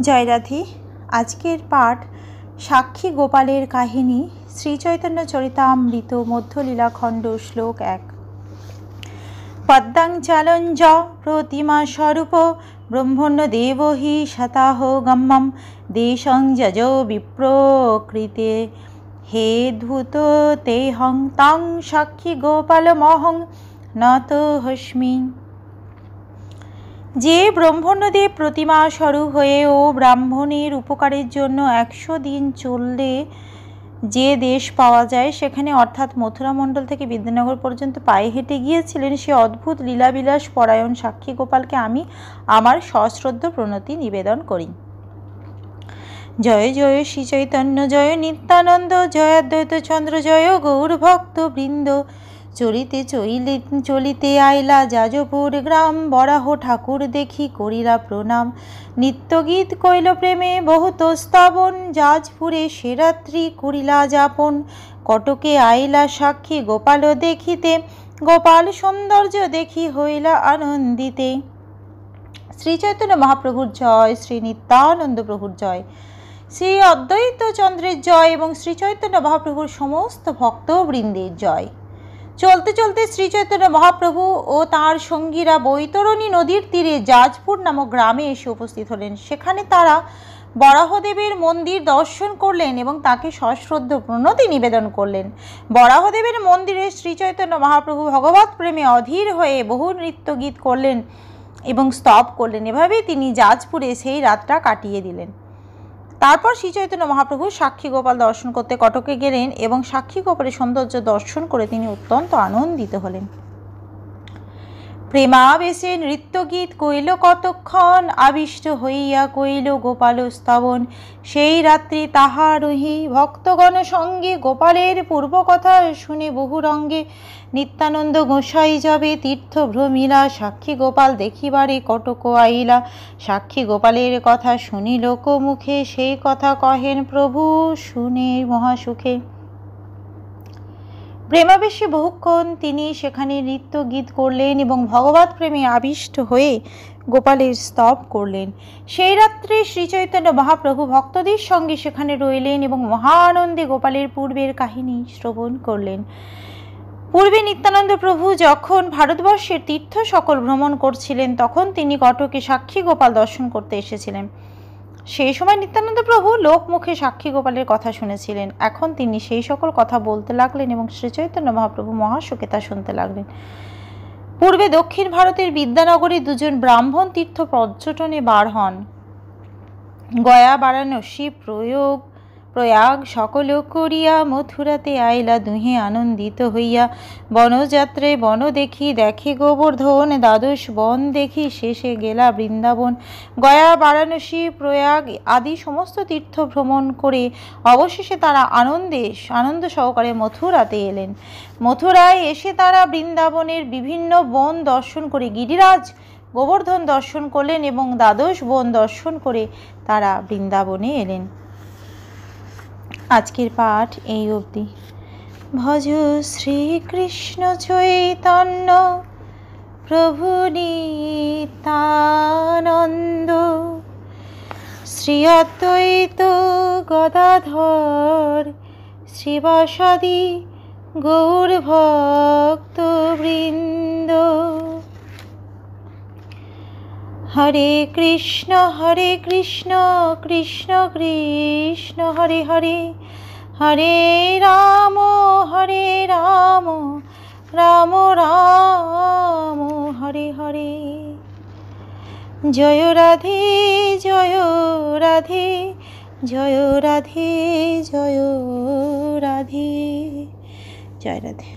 জয় রাধে। আজকের পাঠ সাক্ষী গোপালের কাহিনী, শ্রীচৈতন্য চরিতামৃত মধ্যলীলাখণ্ড, শ্লোক 1। পদ্মাঞ্চলঞ্জ প্রতিমা স্বরূপ ব্রহ্মণ্য দেব হি শতাহ গম্যম দেশং যজ বিপ্রকৃতে হে ধূত তেহং তাং সাক্ষী গোপালমহং নত হস্মি। যে ব্রহ্মণ্যদেব প্রতিমা স্বরূপ হয়ে ও ব্রাহ্মণের উপকারের জন্য 100 দিন চললে যে দেশ পাওয়া যায়, সেখানে অর্থাৎ মথুরা মণ্ডল থেকে বিদ্যানগর পর্যন্ত পায়ে হেঁটে গিয়েছিলেন, সে অদ্ভুত লীলাবিলাস পরায়ণ সাক্ষী গোপালকে আমি আমার সশ্রদ্ধ প্রণতি নিবেদন করি। জয় জয় শ্রী চৈতন্য, জয় নিত্যানন্দ, জয় অদ্বৈত চন্দ্র, জয় গৌর ভক্ত বৃন্দ। চলিতে চলিতে আইলা যাজপুর গ্রাম, বরাহ ঠাকুর দেখি করিলা প্রণাম। নিত্যগীত কইল প্রেমে বহুত স্তবন, যাজপুরে সে রাত্রি করিলা যাপন। কটকে আইলা সাক্ষী গোপাল দেখিতে, গোপাল সৌন্দর্য দেখি হইলা আনন্দিতে। শ্রী চৈতন্য মহাপ্রভুর জয়, শ্রী নিত্যানন্দ প্রভুর জয়, শ্রী অদ্বৈত চন্দ্রের জয় এবং শ্রী চৈতন্য মহাপ্রভুর সমস্ত ভক্তবৃন্দের জয়। চলতে চলতে শ্রী চৈতন্য মহাপ্রভু ও তাঁর সঙ্গীরা বৈতরণী নদীর তীরে যাজপুর নামক গ্রামে এসে উপস্থিত হলেন। সেখানে তারা বরাহদেবের মন্দির দর্শন করলেন এবং তাকে সশ্রদ্ধ প্রণতি নিবেদন করলেন। বরাহদেবের মন্দিরে শ্রী চৈতন্য মহাপ্রভু ভগবত প্রেমে অধীর হয়ে বহু নৃত্যগীত করলেন এবং স্তব করলেন। এভাবেই তিনি যাজপুরে সেই রাতটা কাটিয়ে দিলেন। তারপর শ্রী চৈতন্য মহাপ্রভু সাক্ষী গোপাল দর্শন করতে কটকে গেলেন এবং সাক্ষী গোপালের সৌন্দর্য দর্শন করে তিনি অত্যন্ত আনন্দিত হলেন। প্রেমাবেশে নৃত্যগীত কইল কতক্ষণ, আবিষ্ট হইয়া কইল গোপাল স্তবন। সেই রাত্রি তাহারহি ভক্তগণ সঙ্গে গোপালের পূর্ব কথা শুনে বহু রঙ্গে নিত্যানন্দ গোসাই যাবে তীর্থ ভ্রমিলা। সাক্ষী গোপাল দেখিবারে কটক আইলা, সাক্ষী গোপালের কথা শুনি লোকমুখে, সেই কথা কহেন প্রভু শুনে মহাসুখে। প্রেমাবেশে বহুক্ষণ তিনি সেখানে নৃত্য গীত করলেন এবং ভগবত প্রেমে আবিষ্ট হয়ে গোপালের স্তব করলেন। সেই রাত্রে শ্রী চৈতন্য মহাপ্রভু ভক্তদের সঙ্গে সেখানে রইলেন এবং মহানন্দে গোপালের পূর্বের কাহিনী শ্রবণ করলেন। পূর্বে নিত্যানন্দ প্রভু যখন ভারতবর্ষের তীর্থ সকল ভ্রমণ করছিলেন, তখন তিনি কটকে সাক্ষী গোপাল দর্শন করতে এসেছিলেন। সেই সময় নিত্যানন্দ প্রভু লোকমুখে সাক্ষী গোপালের কথা শুনেছিলেন। এখন তিনি সেই সকল কথা বলতে লাগলেন এবং শ্রী চৈতন্য মহাপ্রভু মহাসুখে তা শুনতে লাগলেন। পূর্বে দক্ষিণ ভারতের বিদ্যানগরে দুজন ব্রাহ্মণ তীর্থ পর্যটনে বার হন। গয়া, বারাণসী, প্রয়াগ সকল করিয়া মথুরাতে আইলা দুহে আনন্দিত হইয়া। বনযাত্রে বন দেখে গোবর্ধন, দ্বাদশ বন দেখি শেষে গেলা বৃন্দাবন। গয়া, বারাণসী, প্রয়াগ আদি সমস্ত তীর্থ ভ্রমণ করে অবশেষে তারা আনন্দ সহকারে মথুরাতে এলেন। মথুরায় এসে তারা বৃন্দাবনের বিভিন্ন বন দর্শন করে গিরিরাজ গোবর্ধন দর্শন করলেন এবং দ্বাদশ বন দর্শন করে তারা বৃন্দাবনে এলেন। আজকের পাঠ এই অবধি। ভজ শ্রীকৃষ্ণ চৈতন্য প্রভু নিত্যানন্দ, শ্রী অদ্বৈত গদাধর শ্রীবাসাদি গৌর ভক্ত বৃন্দ। হরে কৃষ্ণ কৃষ্ণ কৃষ্ণ হরে হরে, হরে রাম রাম রাম হরে হরে। জয় রাধে জয় রাধে, জয় রাধে জয় রাধে। জয় রাধে।